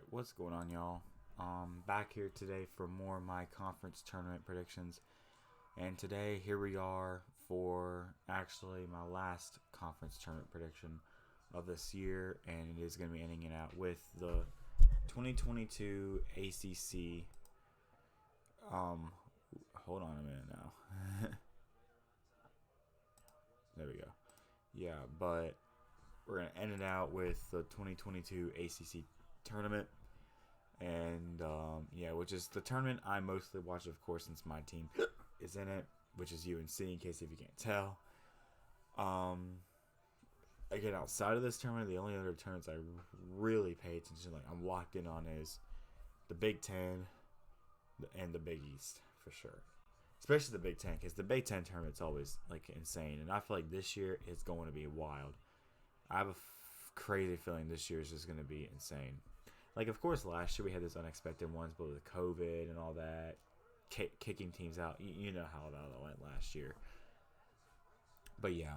What's going on, y'all? Back here today for more of my conference tournament predictions. And today, here we are for actually my last conference tournament prediction of this year. And it is going to be ending it out with the 2022 ACC. Hold on a minute now. There we go. Yeah, but we're going to end it out with the 2022 ACC Tournament. And which is the tournament I mostly watch, of course, since my team is in it, which is UNC, in case if you can't tell. Again, outside of this tournament, the only other tournaments I really pay attention, like I'm locked in on, is the Big Ten and the Big East for sure. Especially the Big Ten, because the Big Ten tournament's always like insane, and I feel like this year it's going to be wild. I have a crazy feeling this year is just going to be insane. Like, of course, last year we had those unexpected ones, but with COVID and all that, kicking teams out, you know how that went last year. But yeah,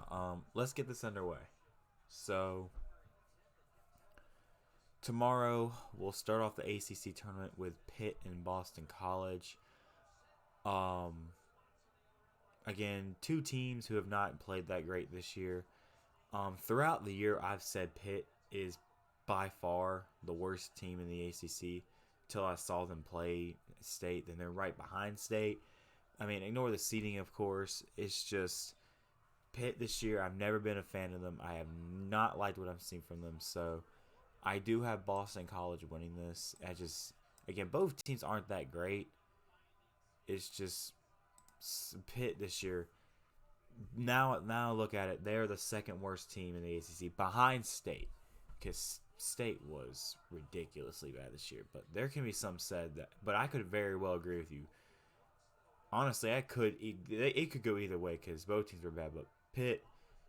let's get this underway. So, tomorrow we'll start off the ACC tournament with Pitt and Boston College. Again, two teams who have not played that great this year. Throughout the year, I've said Pitt is by far the worst team in the ACC till I saw them play State. Then they're right behind State. I mean, ignore the seeding, of course. It's just Pitt this year. I've never been a fan of them. I have not liked what I've seen from them. So I do have Boston College winning this. Again, both teams aren't that great. It's just Pitt this year. Now look at it. They're the second worst team in the ACC behind State, because State was ridiculously bad this year. But there can be some said that, but I could very well agree with you. Honestly, it could go either way because both teams were bad. But Pitt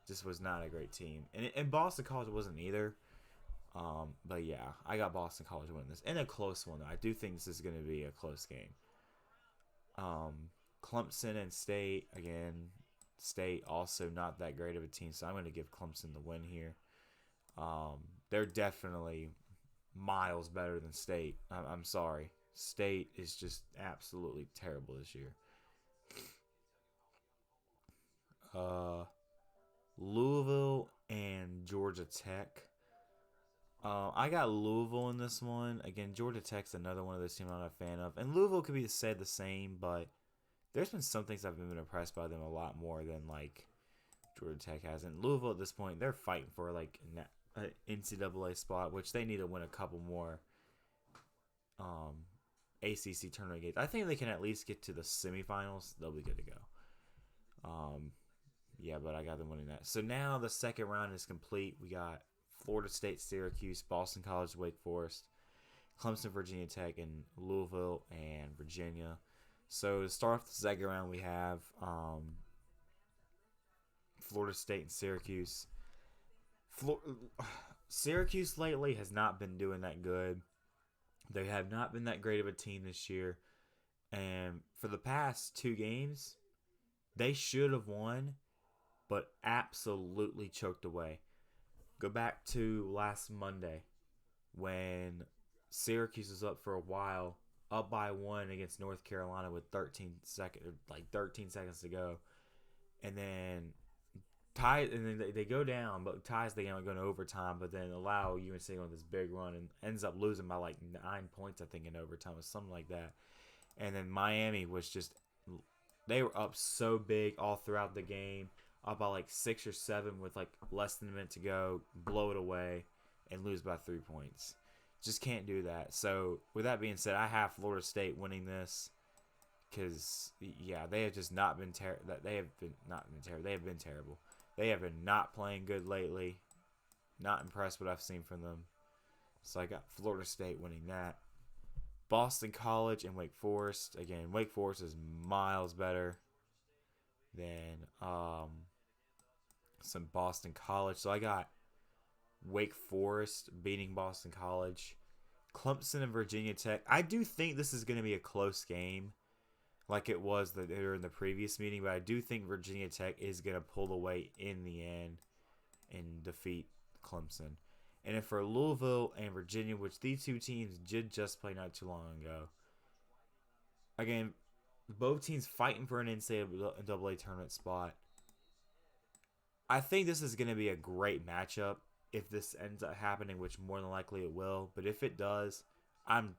just was not a great team, and Boston College wasn't either. But yeah, I got Boston College winning this in a close one. I do think this is going to be a close game. Clemson and State, again, State also not that great of a team, so I'm going to give Clemson the win here. They're definitely miles better than State. I'm sorry. State is just absolutely terrible this year. Louisville and Georgia Tech. I got Louisville in this one. Again, Georgia Tech's another one of those teams I'm not a fan of. And Louisville could be said the same, but there's been some things I've been impressed by them a lot more than like Georgia Tech has. And Louisville at this point, they're fighting for like an NCAA spot, which they need to win a couple more ACC tournament games. I think they can at least get to the semifinals. They'll be good to go. Yeah, but I got them winning that. So now the second round is complete. We got Florida State, Syracuse, Boston College, Wake Forest, Clemson, Virginia Tech, and Louisville and Virginia. So to start off the second round, we have Florida State and Syracuse. Syracuse lately has not been doing that good. They have not been that great of a team this year. And for the past two games, they should have won, but absolutely choked away. Go back to last Monday when Syracuse was up for a while, up by one against North Carolina with 13 seconds to go, and then they go down, but ties the game and go to overtime, but then allow UNC on this big run and ends up losing by like 9 points, I think, in overtime or something like that. And then Miami was just, they were up so big all throughout the game, up by like 6 or 7 with like less than a minute to go, blow it away, and lose by 3 points. Just can't do that. So with that being said, I have Florida State winning this because yeah, they have just not been terrible. They have been terrible. They have been not playing good lately. Not impressed with what I've seen from them. So I got Florida State winning that. Boston College and Wake Forest. Again, Wake Forest is miles better than some Boston College. So I got Wake Forest beating Boston College. Clemson and Virginia Tech. I do think this is going to be a close game like it was in the previous meeting, but I do think Virginia Tech is going to pull away in the end and defeat Clemson. And then for Louisville and Virginia, which these two teams did just play not too long ago. Again, both teams fighting for an NCAA tournament spot. I think this is going to be a great matchup if this ends up happening, which more than likely it will. But if it does, I'm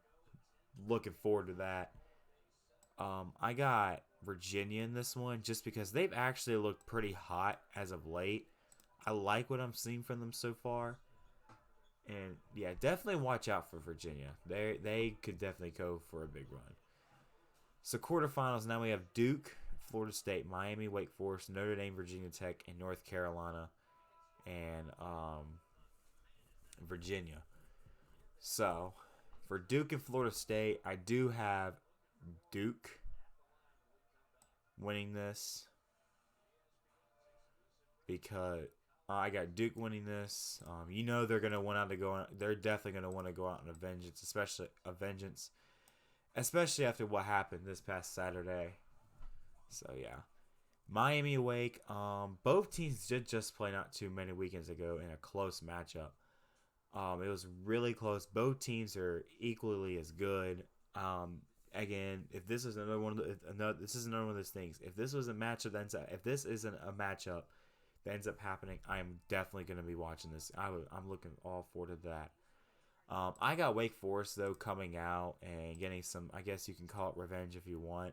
looking forward to that. I got Virginia in this one just because they've actually looked pretty hot as of late. I like what I'm seeing from them so far. And yeah, definitely watch out for Virginia. They could definitely go for a big run. So quarterfinals, now we have Duke, Florida State, Miami, Wake Forest, Notre Dame, Virginia Tech, and North Carolina, and Virginia. So for Duke and Florida State, I do have Duke winning this because I got Duke winning this. They're gonna want to go. They're definitely gonna want to go out on a vengeance, especially after what happened this past Saturday. So yeah, Miami Wake. Both teams did just play not too many weekends ago in a close matchup. It was really close. Both teams are equally as good. Again, if this is another one, this is another one of those things. If this was a matchup, if this isn't a matchup that ends up happening, I am definitely going to be watching this. I'm looking all forward to that. I got Wake Forest though coming out and getting some. I guess you can call it revenge if you want.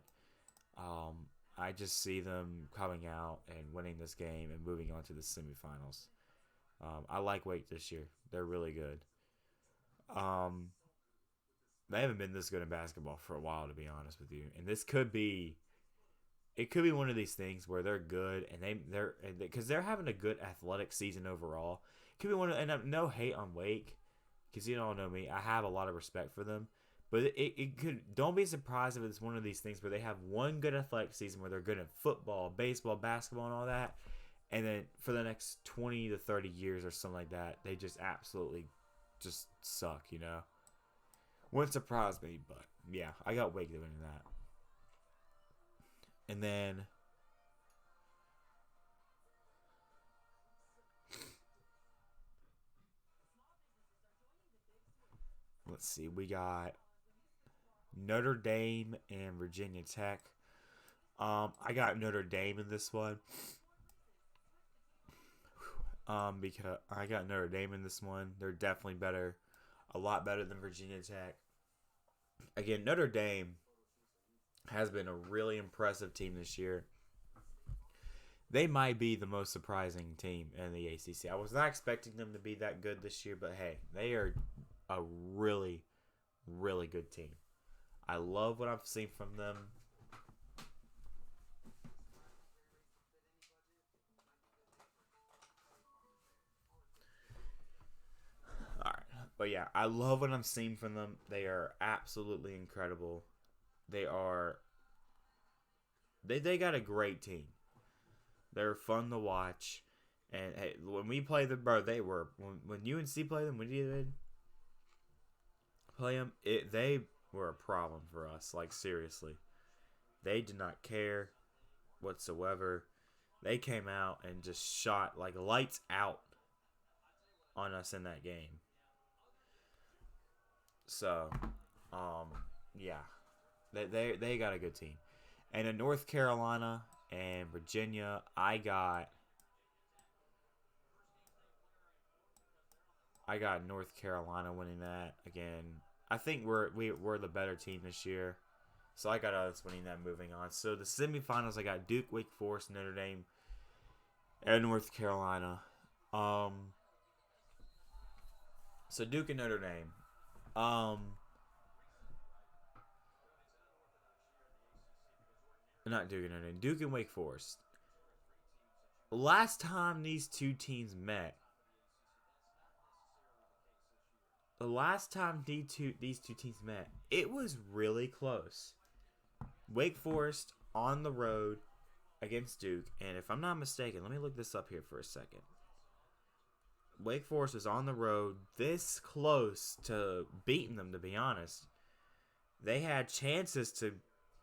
I just see them coming out and winning this game and moving on to the semifinals. I like Wake this year. They're really good. They haven't been this good in basketball for a while, to be honest with you. And this could be, it could be one of these things where they're good and because they're having a good athletic season overall. It could be one of, and no hate on Wake, because you don't know me. I have a lot of respect for them. But it could, don't be surprised if it's one of these things where they have one good athletic season where they're good at football, baseball, basketball, and all that. And then for the next 20 to 30 years or something like that, they just absolutely just suck, Wouldn't surprise me, but yeah, I got Wake doing that. And then let's see, we got Notre Dame and Virginia Tech. I got Notre Dame in this one. Because I got Notre Dame in this one. They're definitely better. A lot better than Virginia Tech. Again, Notre Dame has been a really impressive team this year. They might be the most surprising team in the ACC. I was not expecting them to be that good this year, but hey, they are a really, really good team. I love what I've seen from them. But yeah, I love what I'm seeing from them. They are absolutely incredible. They got a great team. They're fun to watch. And hey, when we played them, bro, they were when UNC played them, when you did play them, they were a problem for us. Like seriously, they did not care whatsoever. They came out and just shot like lights out on us in that game. So, yeah, they got a good team. And in North Carolina and Virginia, I got North Carolina winning that again. I think we're the better team this year, so I got us winning that. Moving on, so the semifinals, I got Duke, Wake Forest, Notre Dame, and North Carolina. So Duke and Notre Dame. Not Duke and Notre Dame. Duke and Wake Forest. Last time these two teams met, it was really close. Wake Forest on the road against Duke, and if I'm not mistaken, let me look this up here for a second. Wake Forest was on the road this close to beating them, to be honest. They had chances to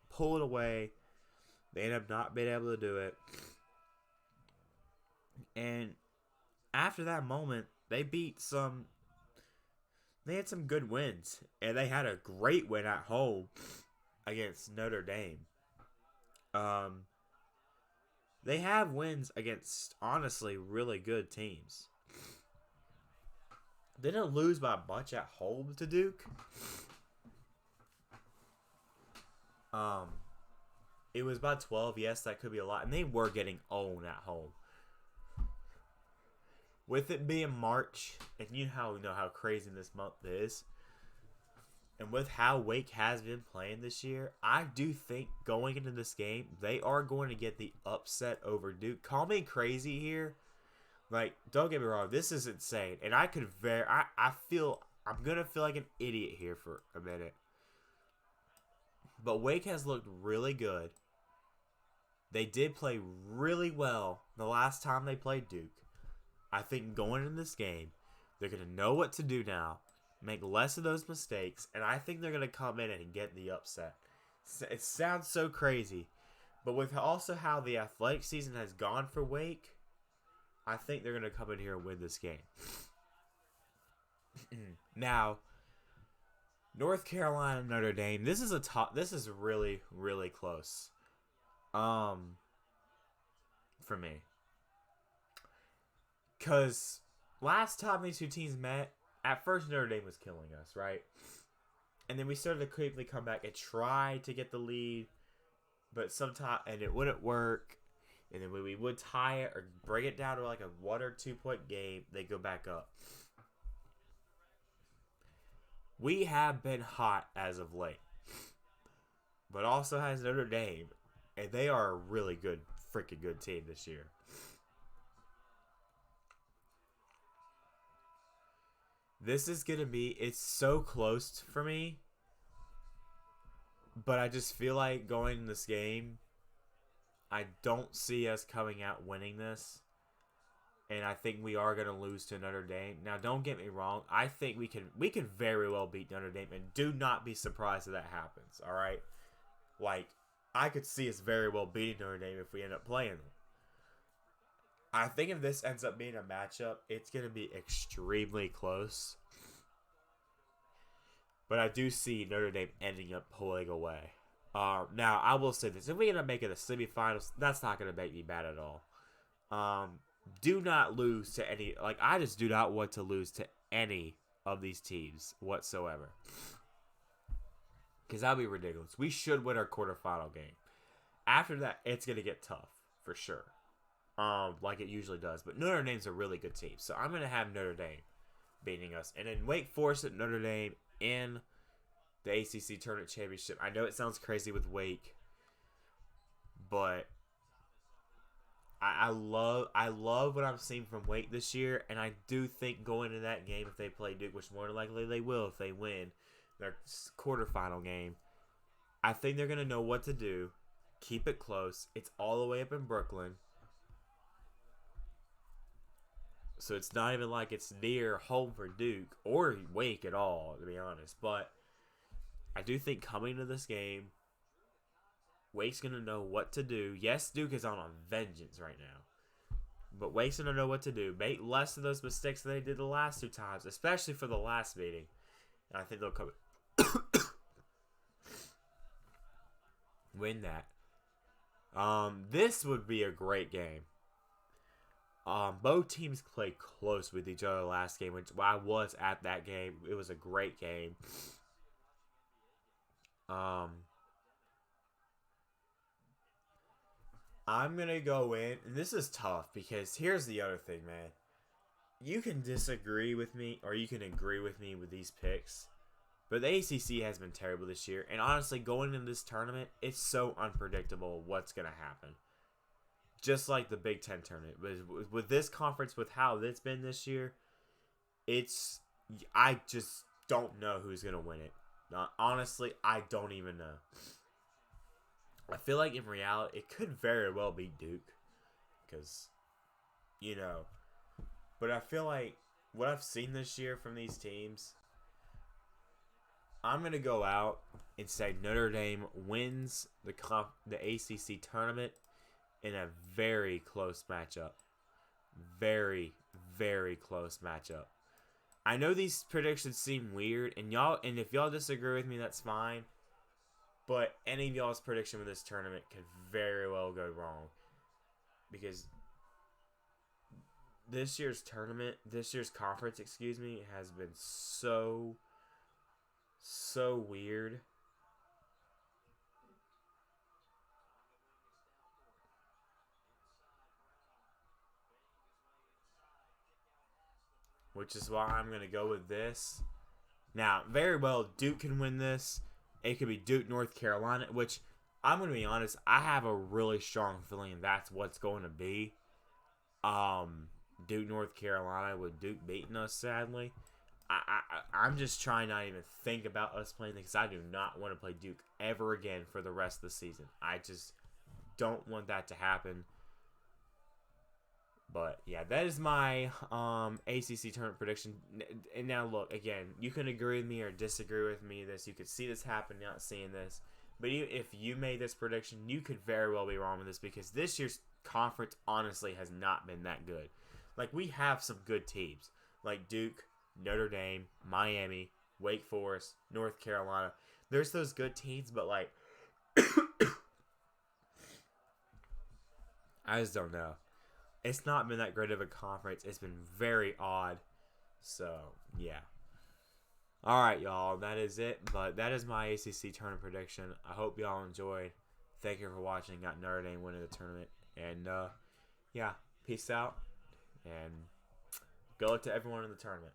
pull it away. They ended up not being able to do it. And after that moment, they beat some they had some good wins, and they had a great win at home against Notre Dame. They have wins against, honestly, really good teams. They didn't lose by a bunch at home to Duke. It was by 12. Yes, that could be a lot. And they were getting owned at home. With it being March, and you know how crazy this month is, and with how Wake has been playing this year, I do think going into this game, they are going to get the upset over Duke. Call me crazy here. Like, don't get me wrong, this is insane. And I could I'm going to feel like an idiot here for a minute. But Wake has looked really good. They did play really well the last time they played Duke. I think going in this game, they're going to know what to do now, make less of those mistakes, and I think they're going to come in and get the upset. It sounds so crazy, but with also how the athletic season has gone for Wake, I think they're going to come in here and win this game. Now, North Carolina, Notre Dame. This is really, really close. For me. Because last time these two teams met, at first Notre Dame was killing us, right? And then we started to quickly come back and try to get the lead, but sometimes, and it wouldn't work. And then when we would tie it or bring it down to like a 1 or 2 point game, they go back up. We have been hot as of late, but also has Notre Dame, and they are a really good, freaking good team this year. This is going to be, it's so close for me, but I just feel like going in this game, I don't see us coming out winning this, and I think we are going to lose to Notre Dame. Now, don't get me wrong, I think we can very well beat Notre Dame, and do not be surprised if that happens, all right? Like, I could see us very well beating Notre Dame if we end up playing them. I think if this ends up being a matchup, it's going to be extremely close. But I do see Notre Dame ending up pulling away. Now, I will say this. If we end up making the semifinals, that's not going to make me mad at all. Do not lose to any... Like, I just do not want to lose to any of these teams whatsoever. Because that would be ridiculous. We should win our quarterfinal game. After that, it's going to get tough, for sure. Like it usually does. But Notre Dame's a really good team. So I'm going to have Notre Dame beating us. And then Wake Forest at Notre Dame in the ACC Tournament Championship. I know it sounds crazy with Wake, but I love what I'm seeing from Wake this year, and I do think going into that game, if they play Duke, which more than likely they will if they win their quarterfinal game, I think they're going to know what to do, keep it close. It's all the way up in Brooklyn, so it's not even like it's near home for Duke or Wake at all, to be honest. But I do think coming to this game, Wake's going to know what to do. Yes, Duke is on a vengeance right now, but Wake's going to know what to do. Make less of those mistakes than they did the last 2 times, especially for the last meeting. And I think they'll come win that. This would be a great game. Both teams played close with each other last game, which I was at that game. It was a great game. I'm going to go in, and this is tough because here's the other thing, man. You can disagree with me or you can agree with me with these picks, but the ACC has been terrible this year, and honestly, going into this tournament, it's so unpredictable what's going to happen. Just like the Big Ten tournament. With this conference, with how it's been this year, I just don't know who's going to win it. Honestly, I don't even know. I feel like in reality, it could very well be Duke. Because, but I feel like what I've seen this year from these teams, I'm going to go out and say Notre Dame wins the ACC tournament in a very close matchup. Very, very close matchup. I know these predictions seem weird, and if y'all disagree with me, that's fine. But any of y'all's prediction with this tournament could very well go wrong. Because this year's conference, has been so weird. Which is why I'm going to go with this. Now, very well, Duke can win this. It could be Duke, North Carolina, which I'm going to be honest, I have a really strong feeling that's what's going to be. Duke, North Carolina, with Duke beating us, sadly. I'm just trying not even think about us playing because I do not want to play Duke ever again for the rest of the season. I just don't want that to happen. But yeah, that is my ACC tournament prediction. And now look, again, you can agree with me or disagree with me. You could see this happen, not seeing this. But if you made this prediction, you could very well be wrong with this because this year's conference honestly has not been that good. Like, we have some good teams like Duke, Notre Dame, Miami, Wake Forest, North Carolina. There's those good teams, but like I just don't know. It's not been that great of a conference. It's been very odd. So, yeah. All right, y'all. That is it. But that is my ACC tournament prediction. I hope y'all enjoyed. Thank you for watching. Got Notre Dame winning the tournament. And, yeah. Peace out. And good luck to everyone in the tournament.